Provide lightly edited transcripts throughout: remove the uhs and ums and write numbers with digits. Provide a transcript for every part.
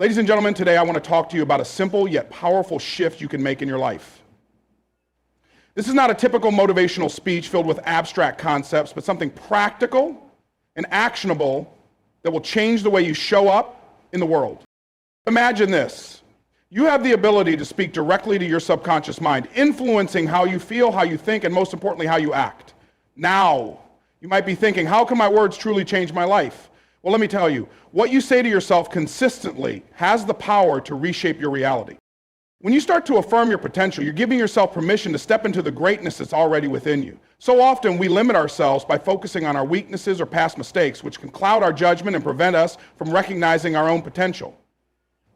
Ladies and gentlemen, today I want to talk to you about a simple yet powerful shift you can make in your life. This is not a typical motivational speech filled with abstract concepts, but something practical and actionable that will change the way you show up in the world. Imagine this. You have the ability to speak directly to your subconscious mind, influencing how you feel, how you think, and most importantly, how you act. Now, you might be thinking, how can my words truly change my life? Well, let me tell you, what you say to yourself consistently has the power to reshape your reality. When you start to affirm your potential, you're giving yourself permission to step into the greatness that's already within you. So often we limit ourselves by focusing on our weaknesses or past mistakes, which can cloud our judgment and prevent us from recognizing our own potential.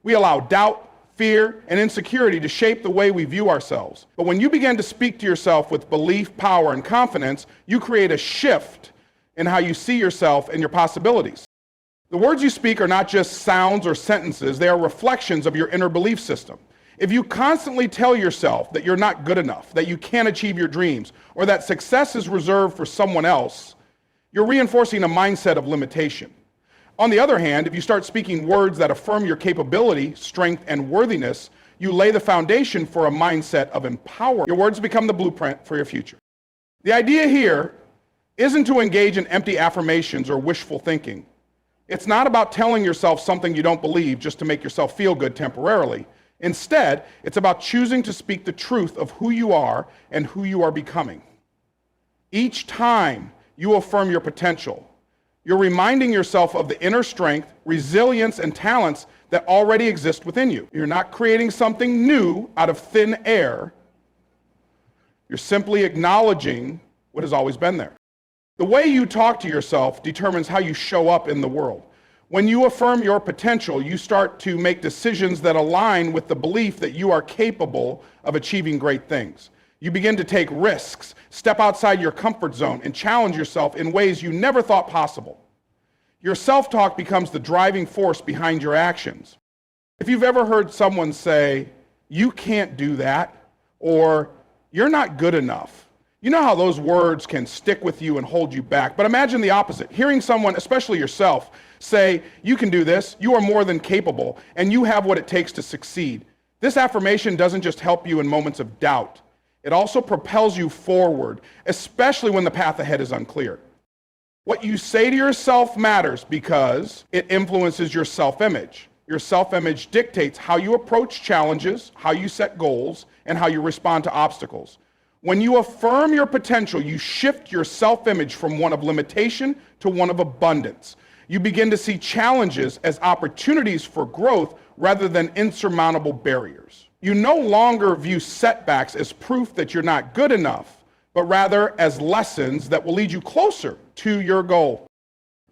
We allow doubt, fear, and insecurity to shape the way we view ourselves. But when you begin to speak to yourself with belief, power, and confidence, you create a shift in how you see yourself and your possibilities. The words you speak are not just sounds or sentences, they are reflections of your inner belief system. If you constantly tell yourself that you're not good enough, that you can't achieve your dreams, or that success is reserved for someone else, you're reinforcing a mindset of limitation. On the other hand, if you start speaking words that affirm your capability, strength, and worthiness, you lay the foundation for a mindset of empowerment. Your words become the blueprint for your future. The idea here isn't to engage in empty affirmations or wishful thinking. It's not about telling yourself something you don't believe just to make yourself feel good temporarily. Instead, it's about choosing to speak the truth of who you are and who you are becoming. Each time you affirm your potential, you're reminding yourself of the inner strength, resilience, and talents that already exist within you. You're not creating something new out of thin air. You're simply acknowledging what has always been there. The way you talk to yourself determines how you show up in the world. When you affirm your potential, you start to make decisions that align with the belief that you are capable of achieving great things. You begin to take risks, step outside your comfort zone, and challenge yourself in ways you never thought possible. Your self-talk becomes the driving force behind your actions. If you've ever heard someone say, "You can't do that," or "You're not good enough," you know how those words can stick with you and hold you back. But imagine the opposite. Hearing someone, especially yourself, say, "You can do this, you are more than capable, and you have what it takes to succeed." This affirmation doesn't just help you in moments of doubt. It also propels you forward, especially when the path ahead is unclear. What you say to yourself matters because it influences your self-image. Your self-image dictates how you approach challenges, how you set goals, and how you respond to obstacles. When you affirm your potential, you shift your self-image from one of limitation to one of abundance. You begin to see challenges as opportunities for growth rather than insurmountable barriers. You no longer view setbacks as proof that you're not good enough, but rather as lessons that will lead you closer to your goal.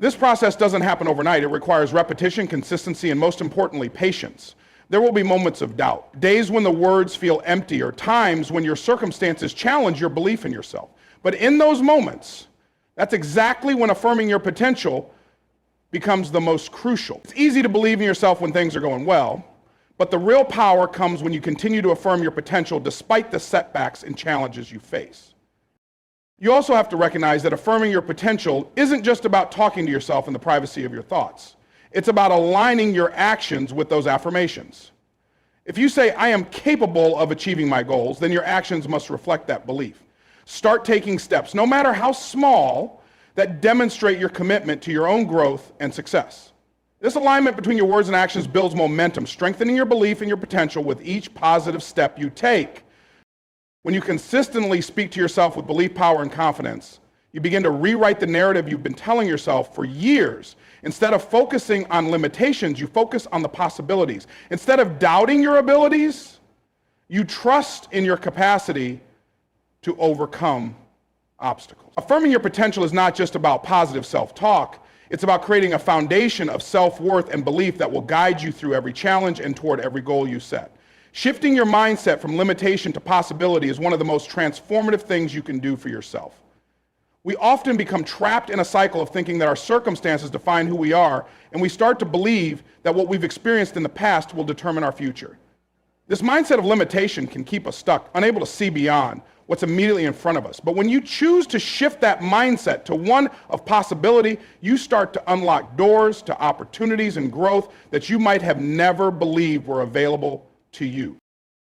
This process doesn't happen overnight. It requires repetition, consistency, and most importantly, patience. There will be moments of doubt, days when the words feel empty, or times when your circumstances challenge your belief in yourself. But in those moments, that's exactly when affirming your potential becomes the most crucial. It's easy to believe in yourself when things are going well, but the real power comes when you continue to affirm your potential despite the setbacks and challenges you face. You also have to recognize that affirming your potential isn't just about talking to yourself in the privacy of your thoughts. It's about aligning your actions with those affirmations. If you say, "I am capable of achieving my goals," then your actions must reflect that belief. Start taking steps, no matter how small, that demonstrate your commitment to your own growth and success. This alignment between your words and actions builds momentum, strengthening your belief in your potential with each positive step you take. When you consistently speak to yourself with belief, power, and confidence, you begin to rewrite the narrative you've been telling yourself for years. Instead of focusing on limitations, you focus on the possibilities. Instead of doubting your abilities, you trust in your capacity to overcome obstacles. Affirming your potential is not just about positive self-talk. It's about creating a foundation of self-worth and belief that will guide you through every challenge and toward every goal you set. Shifting your mindset from limitation to possibility is one of the most transformative things you can do for yourself. We often become trapped in a cycle of thinking that our circumstances define who we are, and we start to believe that what we've experienced in the past will determine our future. This mindset of limitation can keep us stuck, unable to see beyond. what's immediately in front of us. But when you choose to shift that mindset to one of possibility, you start to unlock doors to opportunities and growth that you might have never believed were available to you.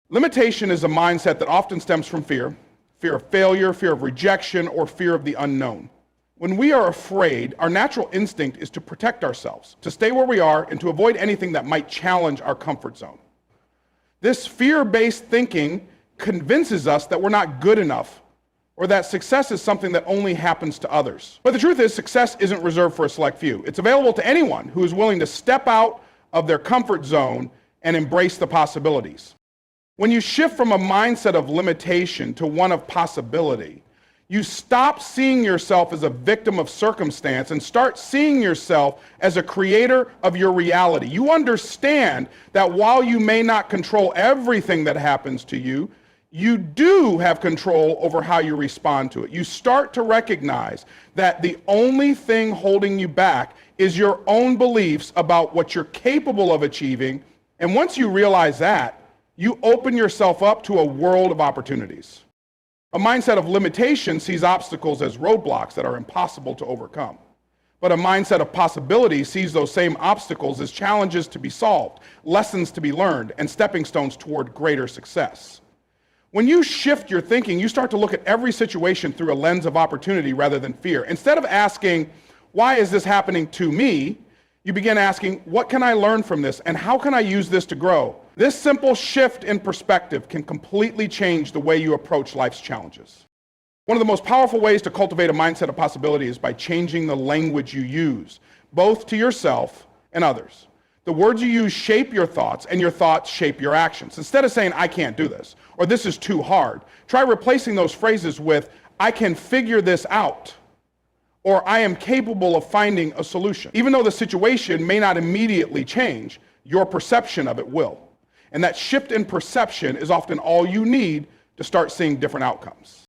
Limitation is a mindset that often stems from fear of failure, fear of rejection, or fear of the unknown. When we are afraid, our natural instinct is to protect ourselves, to stay where we are, and to avoid anything that might challenge our comfort zone. This fear-based thinking convinces us that we're not good enough or that success is something that only happens to others. But the truth is, success isn't reserved for a select few. It's available to anyone who is willing to step out of their comfort zone and embrace the possibilities. When you shift from a mindset of limitation to one of possibility, you stop seeing yourself as a victim of circumstance and start seeing yourself as a creator of your reality. You understand that while you may not control everything that happens to you, you do have control over how you respond to it. You start to recognize that the only thing holding you back is your own beliefs about what you're capable of achieving. And once you realize that, you open yourself up to a world of opportunities. A mindset of limitation sees obstacles as roadblocks that are impossible to overcome. But a mindset of possibility sees those same obstacles as challenges to be solved, lessons to be learned, and stepping stones toward greater success. When you shift your thinking, you start to look at every situation through a lens of opportunity rather than fear. Instead of asking, why is this happening to me? You begin asking, what can I learn from this, and how can I use this to grow? This simple shift in perspective can completely change the way you approach life's challenges. One of the most powerful ways to cultivate a mindset of possibility is by changing the language you use, both to yourself and others. The words you use shape your thoughts, and your thoughts shape your actions. Instead of saying, I can't do this, or this is too hard, try replacing those phrases with, I can figure this out, or I am capable of finding a solution. Even though the situation may not immediately change, your perception of it will. And that shift in perception is often all you need to start seeing different outcomes.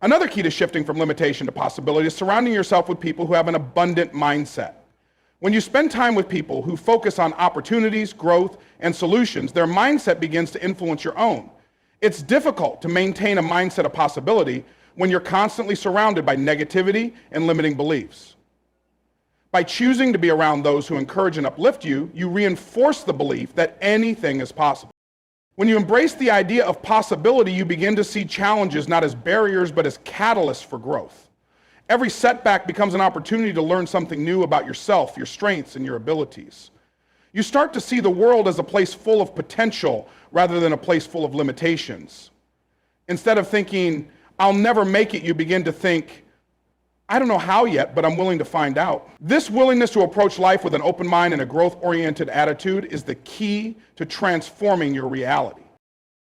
Another key to shifting from limitation to possibility is surrounding yourself with people who have an abundant mindset. When you spend time with people who focus on opportunities, growth, and solutions, their mindset begins to influence your own. It's difficult to maintain a mindset of possibility when you're constantly surrounded by negativity and limiting beliefs. By choosing to be around those who encourage and uplift you, you reinforce the belief that anything is possible. When you embrace the idea of possibility, you begin to see challenges not as barriers, but as catalysts for growth. Every setback becomes an opportunity to learn something new about yourself, your strengths, and your abilities. You start to see the world as a place full of potential rather than a place full of limitations. Instead of thinking, I'll never make it, you begin to think, I don't know how yet, but I'm willing to find out. This willingness to approach life with an open mind and a growth-oriented attitude is the key to transforming your reality.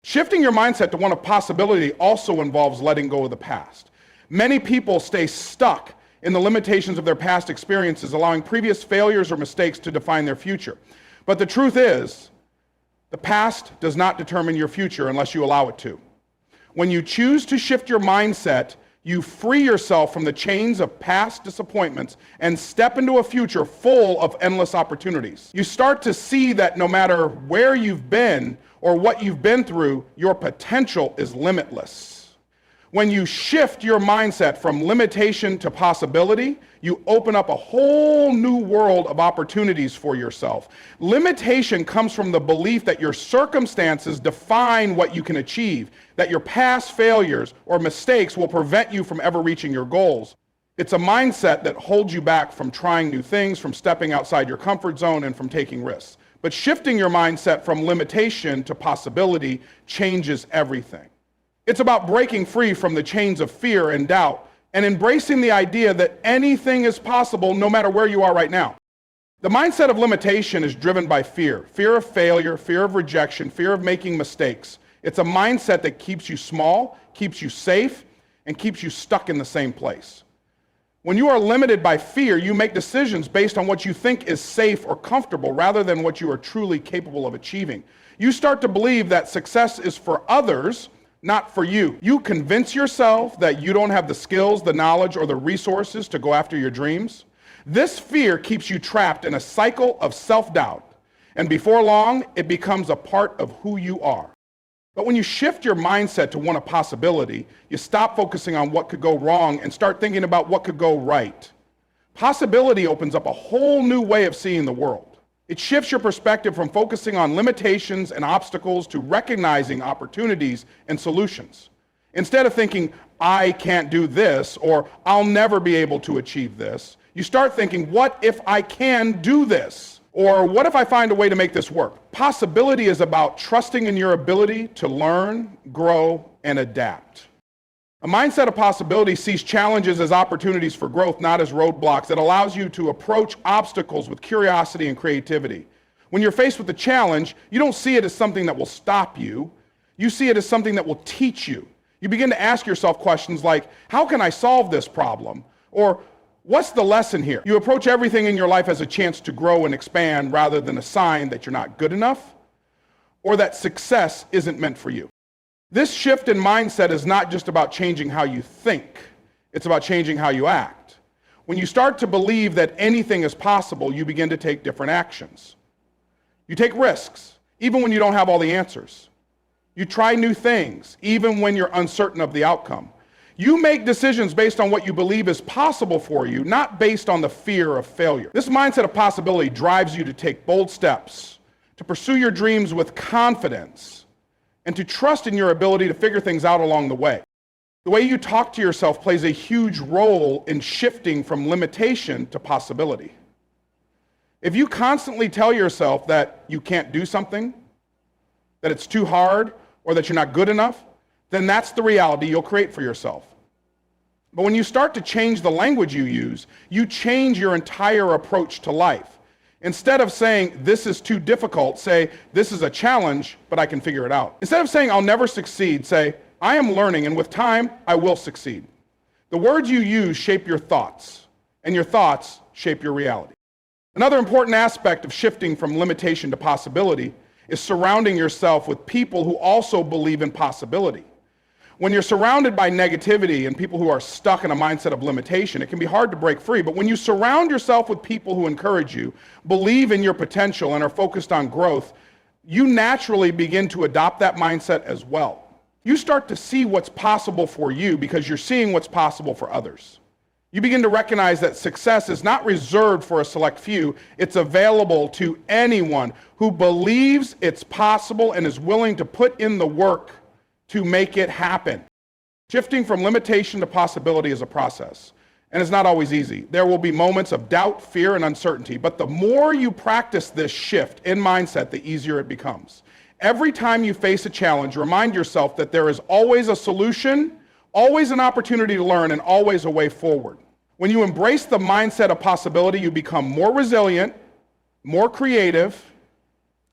Shifting your mindset to one of possibility also involves letting go of the past. Many people stay stuck in the limitations of their past experiences, allowing previous failures or mistakes to define their future. But the truth is, the past does not determine your future unless you allow it to. When you choose to shift your mindset, you free yourself from the chains of past disappointments and step into a future full of endless opportunities. You start to see that no matter where you've been or what you've been through, your potential is limitless. When you shift your mindset from limitation to possibility, you open up a whole new world of opportunities for yourself. Limitation comes from the belief that your circumstances define what you can achieve, that your past failures or mistakes will prevent you from ever reaching your goals. It's a mindset that holds you back from trying new things, from stepping outside your comfort zone, and from taking risks. But shifting your mindset from limitation to possibility changes everything. It's about breaking free from the chains of fear and doubt and embracing the idea that anything is possible no matter where you are right now. The mindset of limitation is driven by fear of failure, fear of rejection, fear of making mistakes. It's a mindset that keeps you small, keeps you safe, and keeps you stuck in the same place. When you are limited by fear, you make decisions based on what you think is safe or comfortable rather than what you are truly capable of achieving. You start to believe that success is for others, not for you. You convince yourself that you don't have the skills, the knowledge, or the resources to go after your dreams. This fear keeps you trapped in a cycle of self-doubt, and before long, it becomes a part of who you are. But when you shift your mindset to one of possibility, you stop focusing on what could go wrong and start thinking about what could go right. Possibility opens up a whole new way of seeing the world. It shifts your perspective from focusing on limitations and obstacles to recognizing opportunities and solutions. Instead of thinking, I can't do this, or I'll never be able to achieve this, you start thinking, what if I can do this? Or what if I find a way to make this work? Possibility is about trusting in your ability to learn, grow, and adapt. A mindset of possibility sees challenges as opportunities for growth, not as roadblocks. It allows you to approach obstacles with curiosity and creativity. When you're faced with a challenge, you don't see it as something that will stop you. You see it as something that will teach you. You begin to ask yourself questions like, how can I solve this problem? Or what's the lesson here? You approach everything in your life as a chance to grow and expand rather than a sign that you're not good enough or that success isn't meant for you. This shift in mindset is not just about changing how you think, it's about changing how you act. When you start to believe that anything is possible, you begin to take different actions. You take risks, even when you don't have all the answers. You try new things, even when you're uncertain of the outcome. You make decisions based on what you believe is possible for you, not based on the fear of failure. This mindset of possibility drives you to take bold steps, to pursue your dreams with confidence, and to trust in your ability to figure things out along the way. The way you talk to yourself plays a huge role in shifting from limitation to possibility. If you constantly tell yourself that you can't do something, that it's too hard, or that you're not good enough, then that's the reality you'll create for yourself. But when you start to change the language you use, you change your entire approach to life. Instead of saying, this is too difficult, say, this is a challenge, but I can figure it out. Instead of saying, I'll never succeed, say, I am learning, and with time, I will succeed. The words you use shape your thoughts, and your thoughts shape your reality. Another important aspect of shifting from limitation to possibility is surrounding yourself with people who also believe in possibility. When you're surrounded by negativity and people who are stuck in a mindset of limitation, it can be hard to break free. But when you surround yourself with people who encourage you, believe in your potential, and are focused on growth, you naturally begin to adopt that mindset as well. You start to see what's possible for you because you're seeing what's possible for others. You begin to recognize that success is not reserved for a select few. It's available to anyone who believes it's possible and is willing to put in the work to make it happen. Shifting from limitation to possibility is a process, and it's not always easy. There will be moments of doubt, fear, and uncertainty, but the more you practice this shift in mindset, the easier it becomes. Every time you face a challenge, remind yourself that there is always a solution, always an opportunity to learn, and always a way forward. When you embrace the mindset of possibility, you become more resilient, more creative,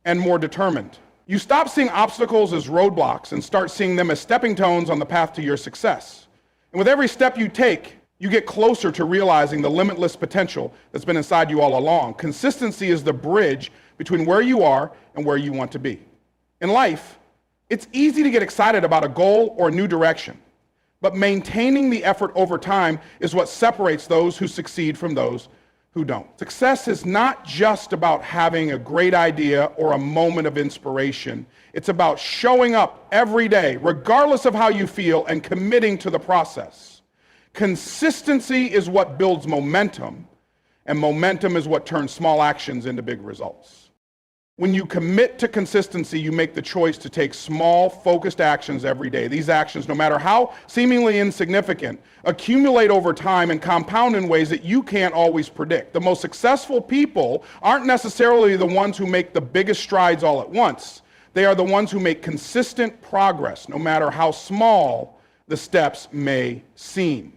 and more determined. You stop seeing obstacles as roadblocks and start seeing them as stepping stones on the path to your success. And with every step you take, you get closer to realizing the limitless potential that's been inside you all along. Consistency is the bridge between where you are and where you want to be. In life, it's easy to get excited about a goal or a new direction, but maintaining the effort over time is what separates those who succeed from those who don't. Success is not just about having a great idea or a moment of inspiration. It's about showing up every day, regardless of how you feel, and committing to the process. Consistency is what builds momentum, and momentum is what turns small actions into big results. When you commit to consistency, you make the choice to take small, focused actions every day. These actions, no matter how seemingly insignificant, accumulate over time and compound in ways that you can't always predict. The most successful people aren't necessarily the ones who make the biggest strides all at once. They are the ones who make consistent progress, no matter how small the steps may seem.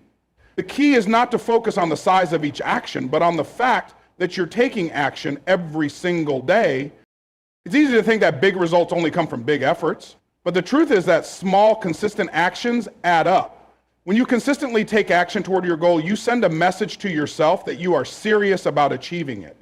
The key is not to focus on the size of each action, but on the fact that you're taking action every single day. It's easy to think that big results only come from big efforts, but the truth is that small, consistent actions add up. When you consistently take action toward your goal, you send a message to yourself that you are serious about achieving it.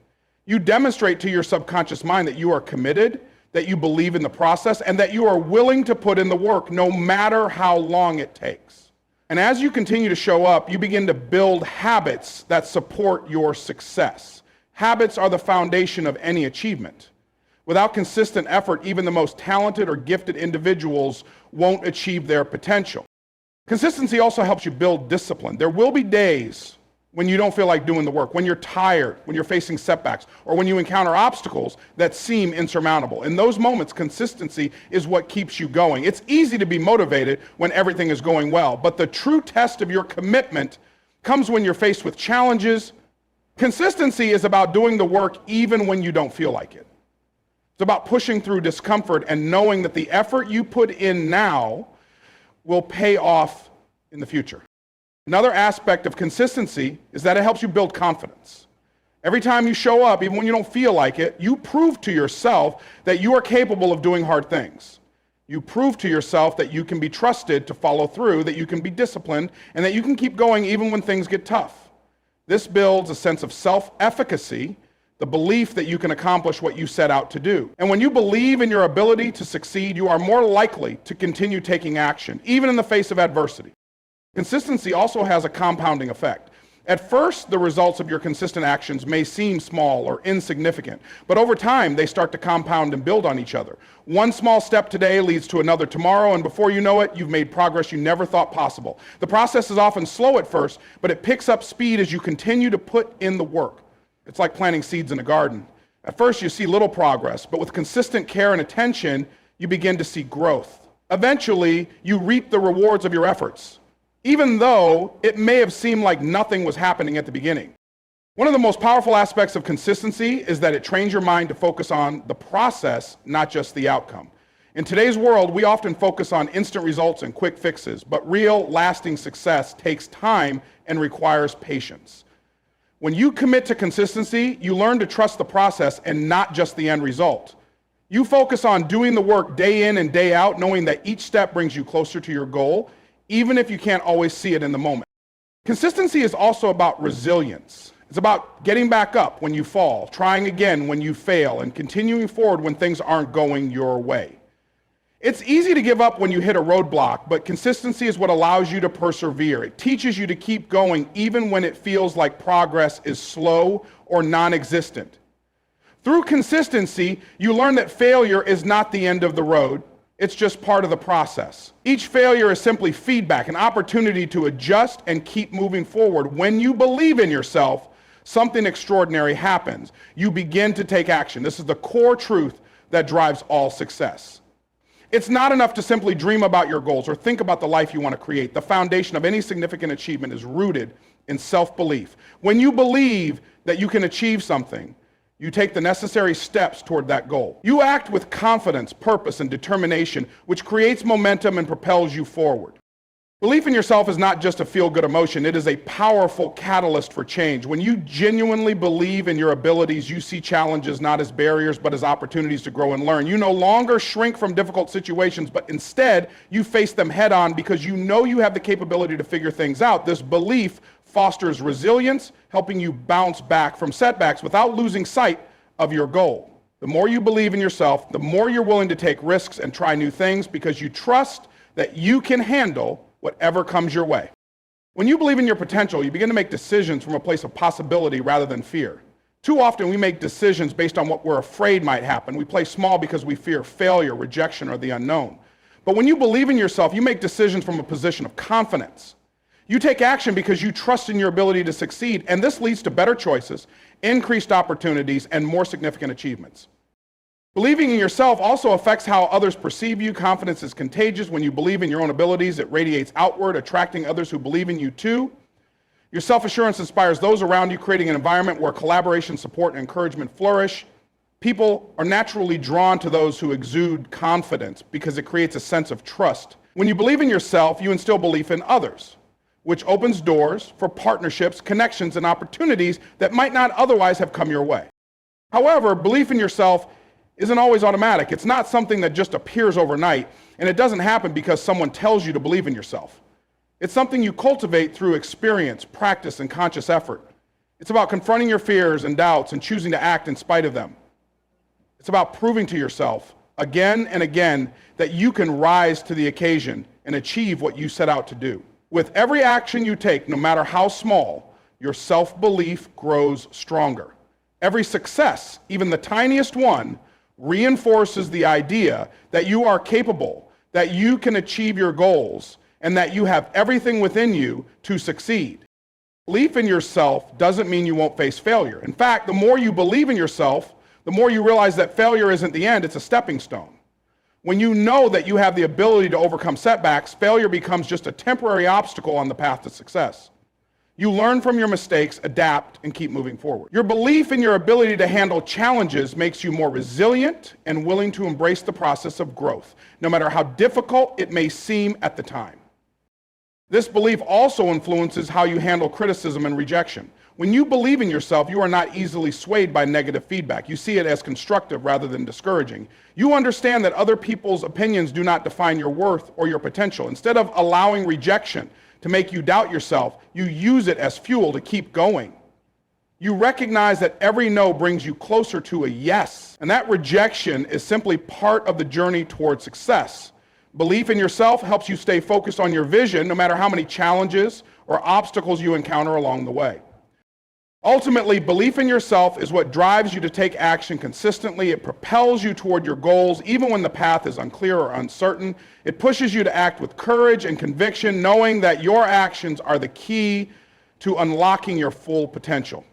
You demonstrate to your subconscious mind that you are committed, that you believe in the process, and that you are willing to put in the work no matter how long it takes. And as you continue to show up, you begin to build habits that support your success. Habits are the foundation of any achievement. Without consistent effort, even the most talented or gifted individuals won't achieve their potential. Consistency also helps you build discipline. There will be days when you don't feel like doing the work, when you're tired, when you're facing setbacks, or when you encounter obstacles that seem insurmountable. In those moments, consistency is what keeps you going. It's easy to be motivated when everything is going well, but the true test of your commitment comes when you're faced with challenges. Consistency is about doing the work even when you don't feel like it. It's about pushing through discomfort and knowing that the effort you put in now will pay off in the future. Another aspect of consistency is that it helps you build confidence. Every time you show up, even when you don't feel like it, you prove to yourself that you are capable of doing hard things. You prove to yourself that you can be trusted to follow through, that you can be disciplined, and that you can keep going even when things get tough. This builds a sense of self-efficacy, the belief that you can accomplish what you set out to do. And when you believe in your ability to succeed, you are more likely to continue taking action, even in the face of adversity. Consistency also has a compounding effect. At first, the results of your consistent actions may seem small or insignificant, but over time, they start to compound and build on each other. One small step today leads to another tomorrow, and before you know it, you've made progress you never thought possible. The process is often slow at first, but it picks up speed as you continue to put in the work. It's like planting seeds in a garden. At first, you see little progress, but with consistent care and attention, you begin to see growth. Eventually, you reap the rewards of your efforts, even though it may have seemed like nothing was happening at the beginning. One of the most powerful aspects of consistency is that it trains your mind to focus on the process, not just the outcome. In today's world, we often focus on instant results and quick fixes, but real, lasting success takes time and requires patience. When you commit to consistency, you learn to trust the process and not just the end result. You focus on doing the work day in and day out, knowing that each step brings you closer to your goal, even if you can't always see it in the moment. Consistency is also about resilience. It's about getting back up when you fall, trying again when you fail, and continuing forward when things aren't going your way. It's easy to give up when you hit a roadblock, but consistency is what allows you to persevere. It teaches you to keep going even when it feels like progress is slow or non-existent. Through consistency, you learn that failure is not the end of the road. It's just part of the process. Each failure is simply feedback, an opportunity to adjust and keep moving forward. When you believe in yourself, something extraordinary happens. You begin to take action. This is the core truth that drives all success. It's not enough to simply dream about your goals or think about the life you want to create. The foundation of any significant achievement is rooted in self-belief. When you believe that you can achieve something, you take the necessary steps toward that goal. You act with confidence, purpose, and determination, which creates momentum and propels you forward. Belief in yourself is not just a feel-good emotion. It is a powerful catalyst for change. When you genuinely believe in your abilities, you see challenges not as barriers, but as opportunities to grow and learn. You no longer shrink from difficult situations, but instead, you face them head-on because you know you have the capability to figure things out. This belief fosters resilience, helping you bounce back from setbacks without losing sight of your goal. The more you believe in yourself, the more you're willing to take risks and try new things because you trust that you can handle whatever comes your way. When you believe in your potential, you begin to make decisions from a place of possibility rather than fear. Too often we make decisions based on what we're afraid might happen. We play small because we fear failure, rejection, or the unknown. But when you believe in yourself, you make decisions from a position of confidence. You take action because you trust in your ability to succeed, and this leads to better choices, increased opportunities, and more significant achievements. Believing in yourself also affects how others perceive you. Confidence is contagious. When you believe in your own abilities, it radiates outward, attracting others who believe in you too. Your self-assurance inspires those around you, creating an environment where collaboration, support, and encouragement flourish. People are naturally drawn to those who exude confidence because it creates a sense of trust. When you believe in yourself, you instill belief in others, which opens doors for partnerships, connections, and opportunities that might not otherwise have come your way. However, belief in yourself isn't always automatic. It's not something that just appears overnight, and it doesn't happen because someone tells you to believe in yourself. It's something you cultivate through experience, practice, and conscious effort. It's about confronting your fears and doubts and choosing to act in spite of them. It's about proving to yourself again and again that you can rise to the occasion and achieve what you set out to do. With every action you take, no matter how small, your self-belief grows stronger. Every success, even the tiniest one, reinforces the idea that you are capable, that you can achieve your goals, and that you have everything within you to succeed. Belief in yourself doesn't mean you won't face failure. In fact, the more you believe in yourself, the more you realize that failure isn't the end, it's a stepping stone. When you know that you have the ability to overcome setbacks, failure becomes just a temporary obstacle on the path to success. You learn from your mistakes, adapt, and keep moving forward. Your belief in your ability to handle challenges makes you more resilient and willing to embrace the process of growth, no matter how difficult it may seem at the time. This belief also influences how you handle criticism and rejection. When you believe in yourself, you are not easily swayed by negative feedback. You see it as constructive rather than discouraging. You understand that other people's opinions do not define your worth or your potential. Instead of allowing rejection to make you doubt yourself, you use it as fuel to keep going. You recognize that every no brings you closer to a yes, and that rejection is simply part of the journey toward success. Belief in yourself helps you stay focused on your vision, no matter how many challenges or obstacles you encounter along the way. Ultimately, belief in yourself is what drives you to take action consistently. It propels you toward your goals, even when the path is unclear or uncertain. It pushes you to act with courage and conviction, knowing that your actions are the key to unlocking your full potential.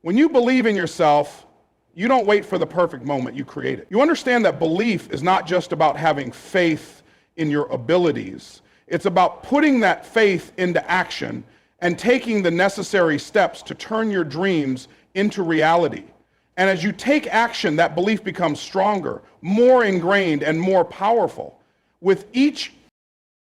When you believe in yourself, you don't wait for the perfect moment, you create it. You understand that belief is not just about having faith in your abilities. It's about putting that faith into action and taking the necessary steps to turn your dreams into reality. And as you take action, that belief becomes stronger, more ingrained, and more powerful. With each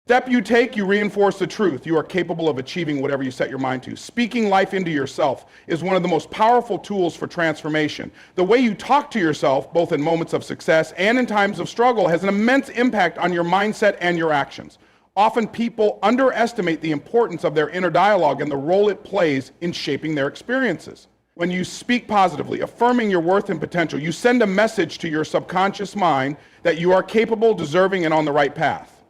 step you take, you reinforce the truth. You are capable of achieving whatever you set your mind to. Speaking life into yourself is one of the most powerful tools for transformation. The way you talk to yourself, both in moments of success and in times of struggle, has an immense impact on your mindset and your actions. Often people underestimate the importance of their inner dialogue and the role it plays in shaping their experiences. When you speak positively, affirming your worth and potential, you send a message to your subconscious mind that you are capable, deserving, and on the right path.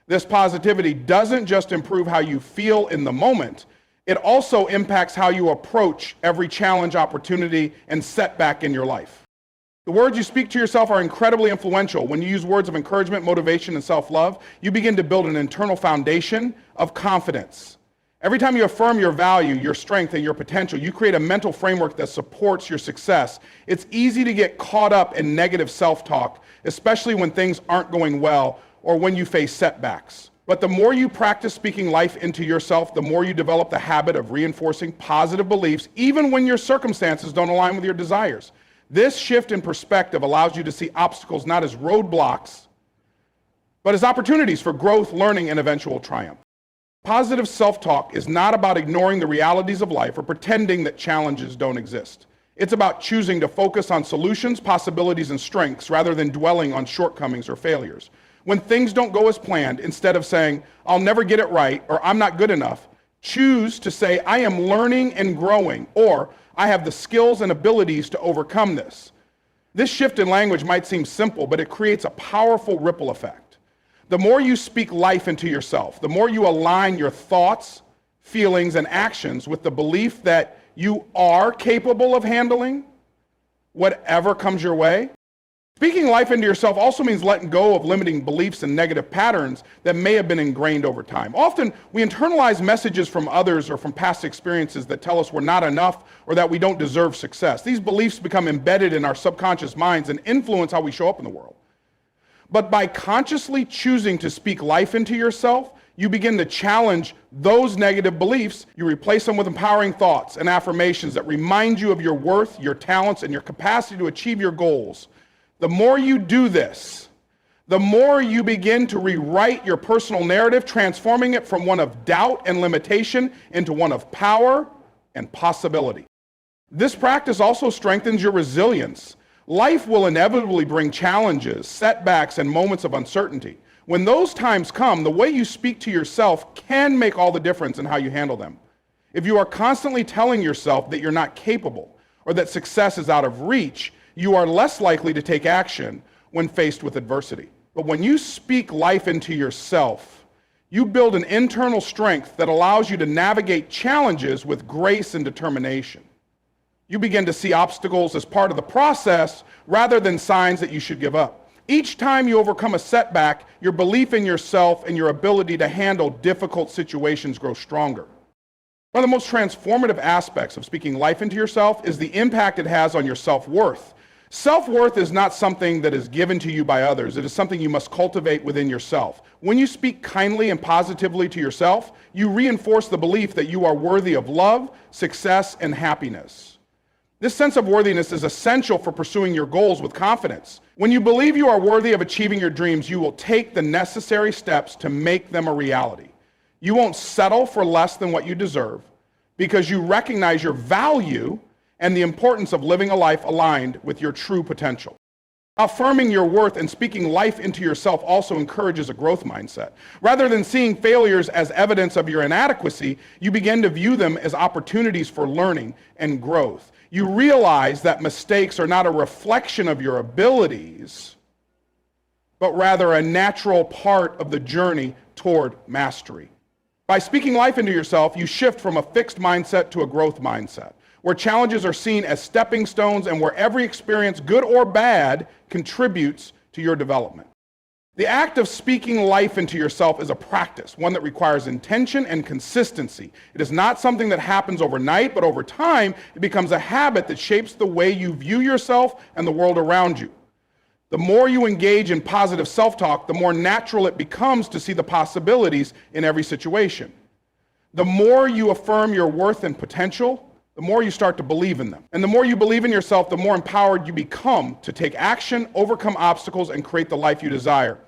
This positivity doesn't just improve how you feel in the moment, it also impacts how you approach every challenge, opportunity, and setback in your life. The words you speak to yourself are incredibly influential. When you use words of encouragement, motivation, and self-love, you begin to build an internal foundation of confidence. Every time you affirm your value, your strength, and your potential, you create a mental framework that supports your success. It's easy to get caught up in negative self-talk, especially when things aren't going well or when you face setbacks. But the more you practice speaking life into yourself, the more you develop the habit of reinforcing positive beliefs, even when your circumstances don't align with your desires. This shift in perspective allows you to see obstacles not as roadblocks, but as opportunities for growth, learning, and eventual triumph. Positive self-talk is not about ignoring the realities of life or pretending that challenges don't exist. It's about choosing to focus on solutions, possibilities, and strengths rather than dwelling on shortcomings or failures. When things don't go as planned, instead of saying, "I'll never get it right," or "I'm not good enough," choose to say, "I am learning and growing," or "I have the skills and abilities to overcome this." This shift in language might seem simple, but it creates a powerful ripple effect. The more you speak life into yourself, the more you align your thoughts, feelings, and actions with the belief that you are capable of handling whatever comes your way. Speaking life into yourself also means letting go of limiting beliefs and negative patterns that may have been ingrained over time. Often, we internalize messages from others or from past experiences that tell us we're not enough or that we don't deserve success. These beliefs become embedded in our subconscious minds and influence how we show up in the world. But by consciously choosing to speak life into yourself, you begin to challenge those negative beliefs. You replace them with empowering thoughts and affirmations that remind you of your worth, your talents, and your capacity to achieve your goals. The more you do this, the more you begin to rewrite your personal narrative, transforming it from one of doubt and limitation into one of power and possibility. This practice also strengthens your resilience. Life will inevitably bring challenges, setbacks, and moments of uncertainty. When those times come, the way you speak to yourself can make all the difference in how you handle them. If you are constantly telling yourself that you're not capable or that success is out of reach, you are less likely to take action when faced with adversity. But when you speak life into yourself, you build an internal strength that allows you to navigate challenges with grace and determination. You begin to see obstacles as part of the process rather than signs that you should give up. Each time you overcome a setback, your belief in yourself and your ability to handle difficult situations grows stronger. One of the most transformative aspects of speaking life into yourself is the impact it has on your self-worth. Self-worth is not something that is given to you by others. It is something you must cultivate within yourself. When you speak kindly and positively to yourself, you reinforce the belief that you are worthy of love, success, and happiness. This sense of worthiness is essential for pursuing your goals with confidence. When you believe you are worthy of achieving your dreams, you will take the necessary steps to make them a reality. You won't settle for less than what you deserve because you recognize your value and the importance of living a life aligned with your true potential. Affirming your worth and speaking life into yourself also encourages a growth mindset. Rather than seeing failures as evidence of your inadequacy, you begin to view them as opportunities for learning and growth. You realize that mistakes are not a reflection of your abilities, but rather a natural part of the journey toward mastery. By speaking life into yourself, you shift from a fixed mindset to a growth mindset, where challenges are seen as stepping stones and where every experience, good or bad, contributes to your development. The act of speaking life into yourself is a practice, one that requires intention and consistency. It is not something that happens overnight, but over time, it becomes a habit that shapes the way you view yourself and the world around you. The more you engage in positive self-talk, the more natural it becomes to see the possibilities in every situation. The more you affirm your worth and potential, the more you start to believe in them. And the more you believe in yourself, the more empowered you become to take action, overcome obstacles, and create the life you desire.